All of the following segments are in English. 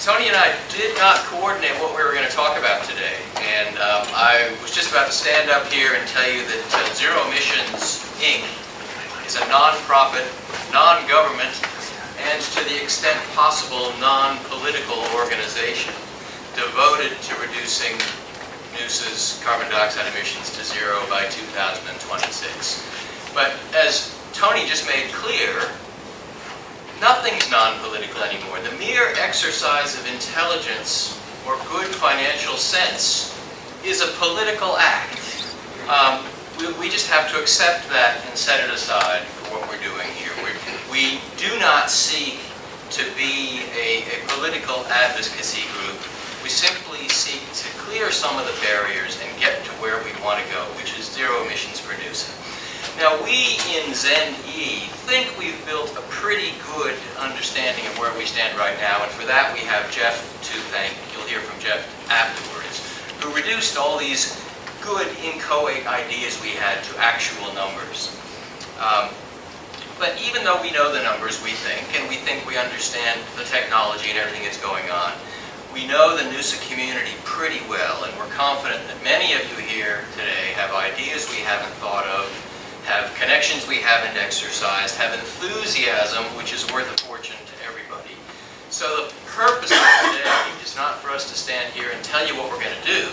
Tony and I did not coordinate what we were going to talk about today, and I was just about to stand up here and tell you that Zero Emissions, Inc. is a non-profit, non-government, and to the extent possible, non-political organization devoted to reducing NUSA's carbon dioxide emissions to zero by 2026. But as Tony just made clear, nothing's non-political anymore. The mere exercise of intelligence or good financial sense is a political act. We just have to accept that and set it aside for what we're doing here. We do not seek to be a political advocacy group. We simply seek to clear some of the barriers and get to where we want to go, which is zero emissions producing. Now, we in ZEN think we've built a pretty good understanding of where we stand right now, and for that we have Jeff to thank. You'll hear from Jeff afterwards, who reduced all these good inchoate ideas we had to actual numbers. But even though we know the numbers, we think, and we think we understand the technology and everything that's going on, we know the NUSA community pretty well, and we're confident that many of you here today have ideas we haven't thought of, have connections we haven't exercised, have enthusiasm which is worth a fortune to everybody. So the purpose of today is not for us to stand here and tell you what we're going to do.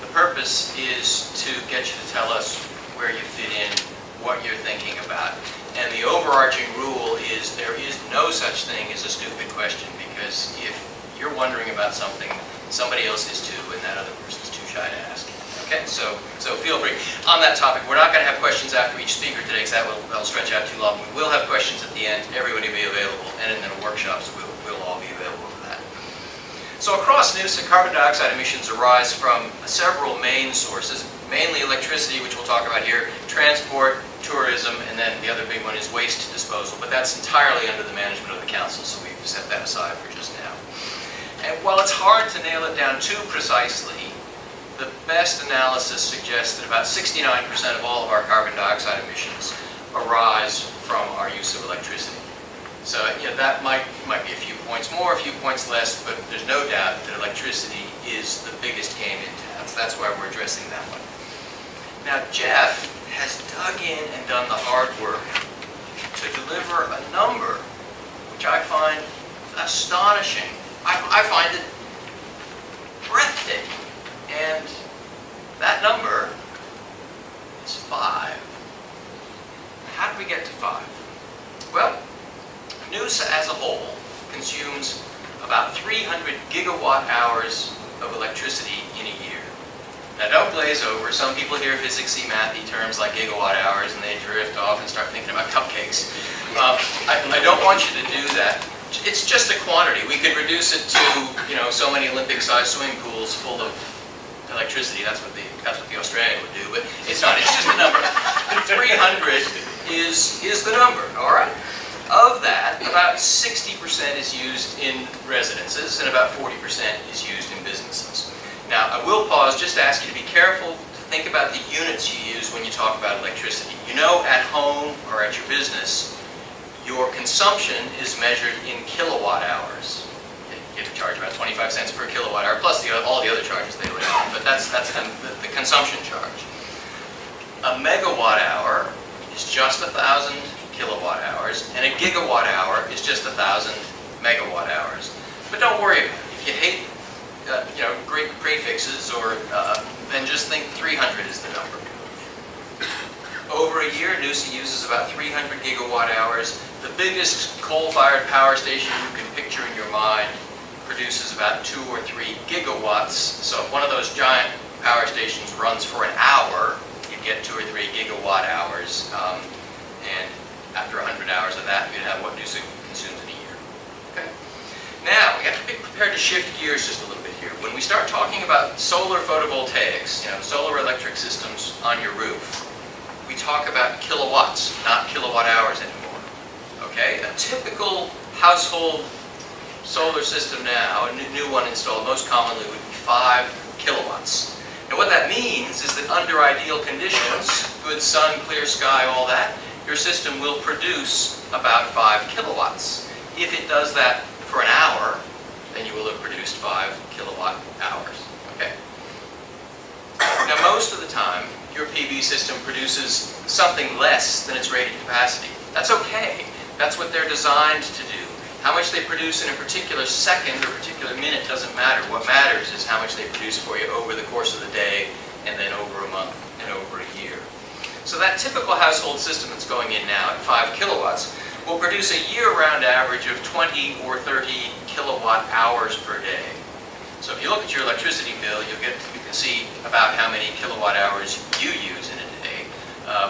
The purpose is to get you to tell us where you fit in, what you're thinking about. And the overarching rule is there is no such thing as a stupid question, because if you're wondering about something, somebody else is too, and that other person's too shy to ask. Okay, so feel free. On that topic, we're not going to have questions after each speaker today, because that'll stretch out too long. We will have questions at the end. Everybody will be available, and in the workshops, we'll all be available for that. So across NUSA, carbon dioxide emissions arise from several main sources, mainly electricity, which we'll talk about here, transport, tourism, and then the other big one is waste disposal. But that's entirely under the management of the council, so we've set that aside for just now. And while it's hard to nail it down too precisely, the best analysis suggests that about 69% of all of our carbon dioxide emissions arise from our use of electricity. So that might be a few points more, a few points less, but there's no doubt that electricity is the biggest game in town. So that's why we're addressing that one. Now, Jeff has dug in and done the hard work to deliver a number which I find astonishing. I find it breathtaking. And that number is 5. How did we get to 5? Well, NUSA as a whole consumes about 300 gigawatt hours of electricity in a year. Now don't glaze over. Some people hear physicsy, mathy terms like gigawatt hours and they drift off and start thinking about cupcakes. I don't want you to do that. It's just a quantity. We could reduce it to, so many Olympic-sized swimming pools full of electricity. That's what the Australian would do, but it's not. It's just a number. 300 is the number. All right. Of that, about 60% is used in residences, and about 40% is used in businesses. Now, I will pause just to ask you to be careful to think about the units you use when you talk about electricity. At home or at your business, your consumption is measured in kilowatt hours. You have to charge about 25 cents per kilowatt hour, plus all the other charges they lay on, but that's the consumption charge. A megawatt hour is just 1,000 kilowatt hours, and a gigawatt hour is just 1,000 megawatt hours. But don't worry about it. If you hate Greek prefixes, then just think 300 is the number. Over a year, NUSA uses about 300 gigawatt hours. The biggest coal-fired power station you can picture in your mind produces about 2 or 3 gigawatts. So if one of those giant power stations runs for an hour, you get 2 or 3 gigawatt hours. And after 100 hours of that, you'd have what NUSA consumes in a year. Okay. Now, we have to be prepared to shift gears just a little bit here. When we start talking about solar photovoltaics, solar electric systems on your roof, we talk about kilowatts, not kilowatt hours anymore. Okay? A typical household solar system now, a new one installed, most commonly would be 5 kilowatts. And what that means is that under ideal conditions, good sun, clear sky, all that, your system will produce about 5 kilowatts. If it does that for an hour, then you will have produced 5 kilowatt hours. Okay. Now, most of the time, your PV system produces something less than its rated capacity. That's okay. That's what they're designed to do. How much they produce in a particular second or particular minute doesn't matter. What matters is how much they produce for you over the course of the day, and then over a month, and over a year. So that typical household system that's going in now at 5 kilowatts will produce a year-round average of 20 or 30 kilowatt hours per day. So if you look at your electricity bill, you can see about how many kilowatt hours you use in a day.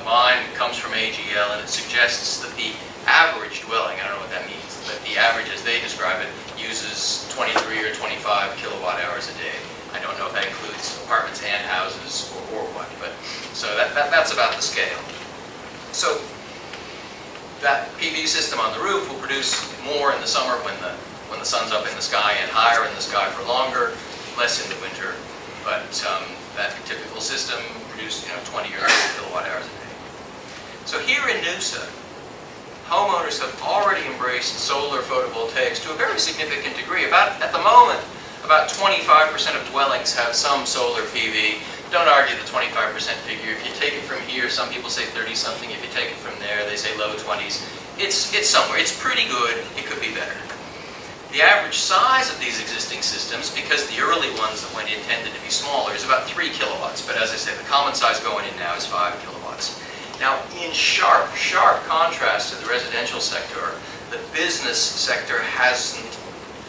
Mine comes from AGL, and it suggests that the average dwelling, I don't know what that means, but the average as they describe it, uses 23 or 25 kilowatt hours a day. I don't know if that includes apartments and houses or what, but so that's about the scale. So that PV system on the roof will produce more in the summer when the sun's up in the sky, and higher in the sky for longer, less in the winter. But that typical system produced 20 or 30 kilowatt hours a day. So here in Noosa, homeowners have already embraced solar photovoltaics to a very significant degree. At the moment, about 25% of dwellings have some solar PV. Don't argue the 25% figure. If you take it from here, some people say 30-something. If you take it from there, they say low 20s. It's somewhere. It's pretty good. It could be better. The average size of these existing systems, because the early ones that went in tended to be smaller, is about 3 kilowatts. But as I said, the common size going in now is 5 kilowatts. Now, in sharp contrast to the residential sector, the business sector hasn't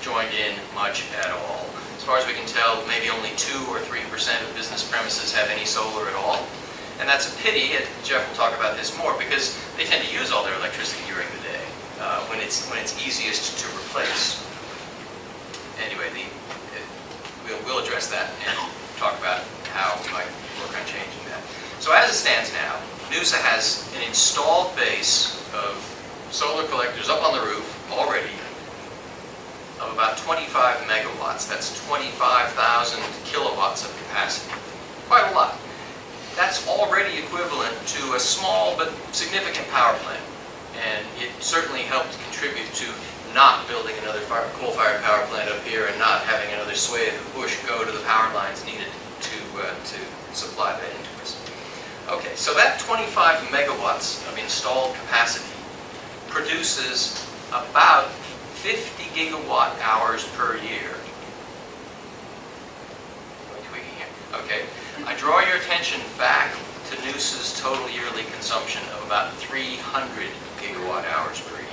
joined in much at all. As far as we can tell, maybe only 2 or 3% of business premises have any solar at all. And that's a pity, and Jeff will talk about this more, because they tend to use all their electricity during the day, when it's easiest to replace. Anyway, we'll address that and talk about how we might work on changing that. So as it stands now, Noosa has an installed base of solar collectors up on the roof already of about 25 megawatts. That's 25,000 kilowatts of capacity. Quite a lot. That's already equivalent to a small but significant power plant. And it certainly helped contribute to not building another coal-fired power plant up here and not having another swathe of bush go to the power lines needed to supply that into us. Okay, so that 25 megawatts of installed capacity produces about 50 gigawatt hours per year. Tweaking here. Okay, I draw your attention back to Noosa's total yearly consumption of about 300 gigawatt hours per year.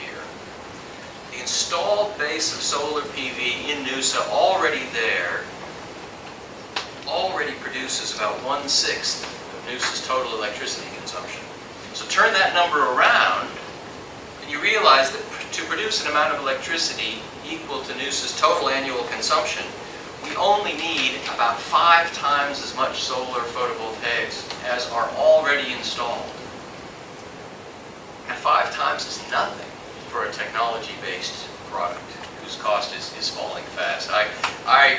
The installed base of solar PV in Noosa already there already produces about 1/6 of Noosa's total electricity consumption. So turn that number around, and you realize that to produce an amount of electricity equal to Noosa's total annual consumption, we only need about 5 times as much solar photovoltaics as are already installed. And 5 times is nothing for a technology-based product whose cost is falling fast. I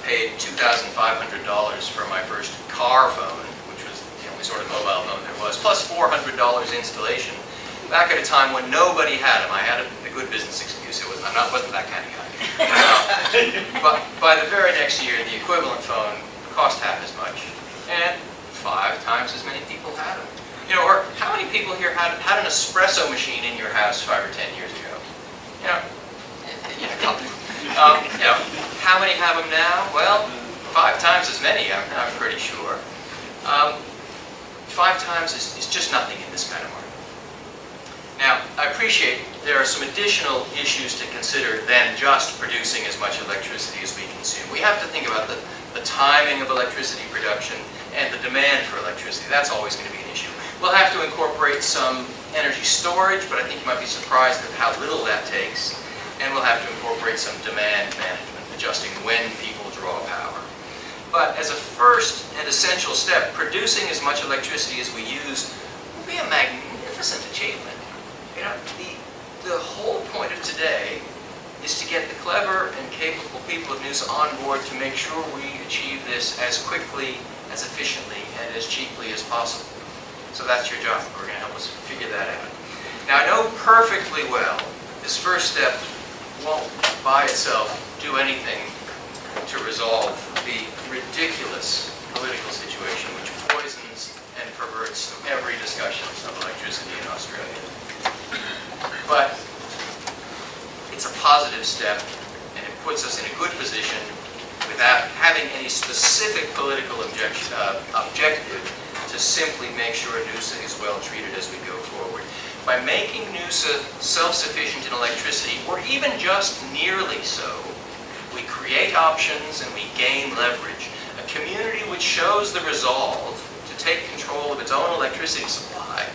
paid $2,500 for my first car phone, which was the only sort of mobile phone there was, plus $400 installation, back at a time when nobody had them. I had a good business excuse. I wasn't that kind of guy. But by the very next year, the equivalent phone cost half as much, and 5 times as many people had them. Or how many people here had an espresso machine in your house 5 or 10 years ago? A couple. How many have them now? Well, 5 times as many, I'm pretty sure. 5 times is just nothing in this kind of market. Now, I appreciate there are some additional issues to consider than just producing as much electricity as we consume. We have to think about the timing of electricity production and the demand for electricity. That's always going to be an issue. We'll have to incorporate some energy storage, but I think you might be surprised at how little that takes. And we'll have to incorporate some demand management, adjusting when people draw power. But as a first and essential step, producing as much electricity as we use will be a magnificent achievement. The whole point of today is to get the clever and capable people of Noosa on board to make sure we achieve this as quickly, as efficiently, and as cheaply as possible. So that's your job. We're going to help us figure that out. Now, I know perfectly well this first step won't by itself do anything to resolve the ridiculous political situation which poisons and perverts every discussion of electricity in Australia. But it's a positive step, and it puts us in a good position without having any specific political objective to simply make sure Noosa is well treated as we go forward. By making Noosa self-sufficient in electricity, or even just nearly so, we create options and we gain leverage. A community which shows the resolve to take control of its own electricity supply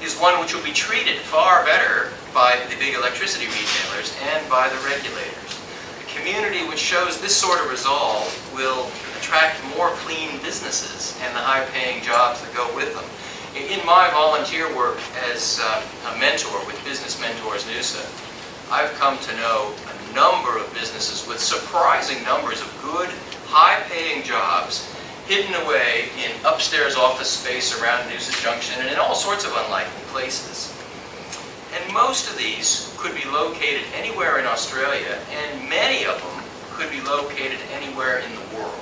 is one which will be treated far better by the big electricity retailers and by the regulators. A community which shows this sort of resolve will attract more clean businesses and the high-paying jobs that go with them. In my volunteer work as a mentor with Business Mentors Noosa, I've come to know a number of businesses with surprising numbers of good, high-paying jobs hidden away in upstairs office space around Noosa Junction and in all sorts of unlikely places. And most of these could be located anywhere in Australia, and many of them could be located anywhere in the world.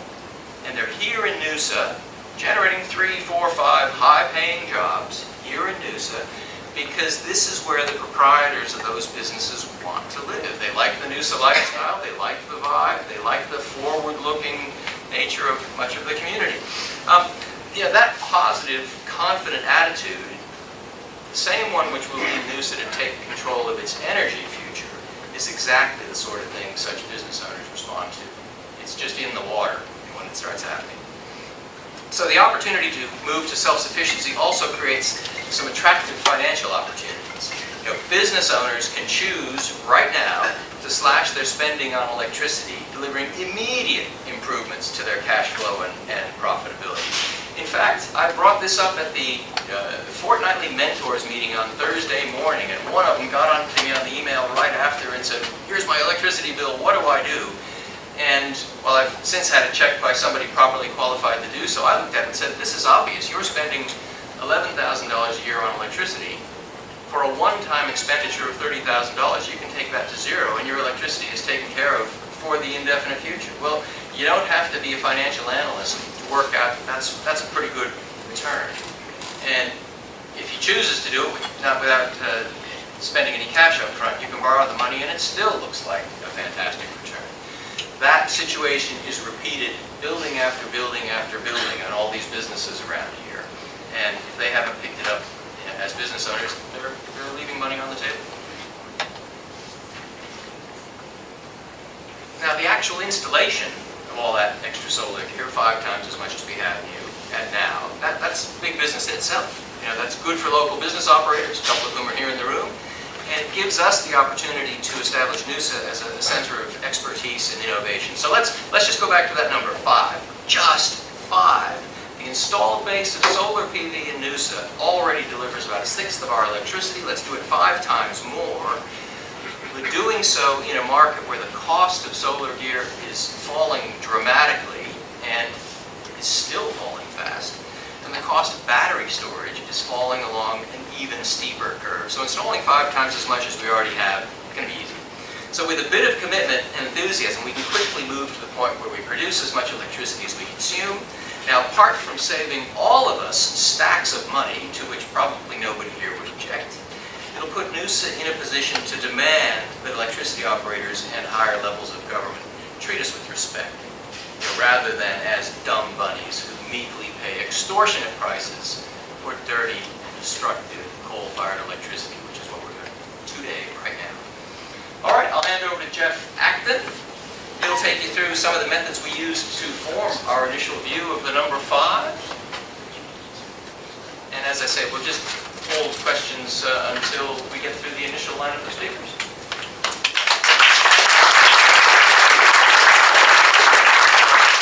And they're here in Noosa, generating 3, 4, 5 high-paying jobs here in Noosa, because this is where the proprietors of those businesses want to live. They like the Noosa lifestyle, they like the vibe, they like the forward-looking nature of much of the community. That positive, confident attitude, the same one which will lead Noosa to take control of its energy future, is exactly the sort of thing such business owners respond to. It's just in the water when it starts happening. So the opportunity to move to self-sufficiency also creates some attractive financial opportunities. Business owners can choose right now to slash their spending on electricity, delivering immediate improvements to their cash flow and profitability. In fact, I brought this up at the fortnightly mentors meeting on Thursday morning, and one of them got on to me on the email right after and said, "Here's my electricity bill, what do I do?" And while I've since had it checked by somebody properly qualified to do so, I looked at it and said, this is obvious. You're spending $11,000 a year on electricity. For a one-time expenditure of $30,000, you can take that to zero, and your electricity is taken care of for the indefinite future. Well, you don't have to be a financial analyst to work out that's a pretty good return. And if he chooses to do it not without spending any cash up front, you can borrow the money, and it still looks like a fantastic return. That situation is repeated building after building after building on all these businesses around here. And if they haven't picked it up as business owners, they're leaving money on the table. Now, the actual installation of all that extra solar gear, 5 times as much as we have now, that's big business in itself. That's good for local business operators, a couple of whom are here in the room. And it gives us the opportunity to establish Noosa as a center of expertise and innovation. So let's just go back to that number, 5. Just 5. The installed base of solar PV in Noosa already delivers about 1/6 of our electricity. Let's do it 5 times more. We're doing so in a market where the cost of solar gear is falling dramatically and is still falling fast. And the cost of battery storage is falling along an even steeper curve. So installing 5 times as much as we already have is going to be easy. So with a bit of commitment and enthusiasm, we can quickly move to the point where we produce as much electricity as we consume. Now, apart from saving all of us stacks of money, to which probably nobody here would object, it'll put Noosa in a position to demand that electricity operators and higher levels of government treat us with respect, rather than as dumb bunnies who meekly pay extortionate prices for dirty, destructive, coal-fired electricity, which is what we're doing today, right now. All right, I'll hand over to Jeff Acton. He'll take you through some of the methods we used to form our initial view of the number 5. And as I say, we'll just hold questions until we get through the initial lineup of speakers.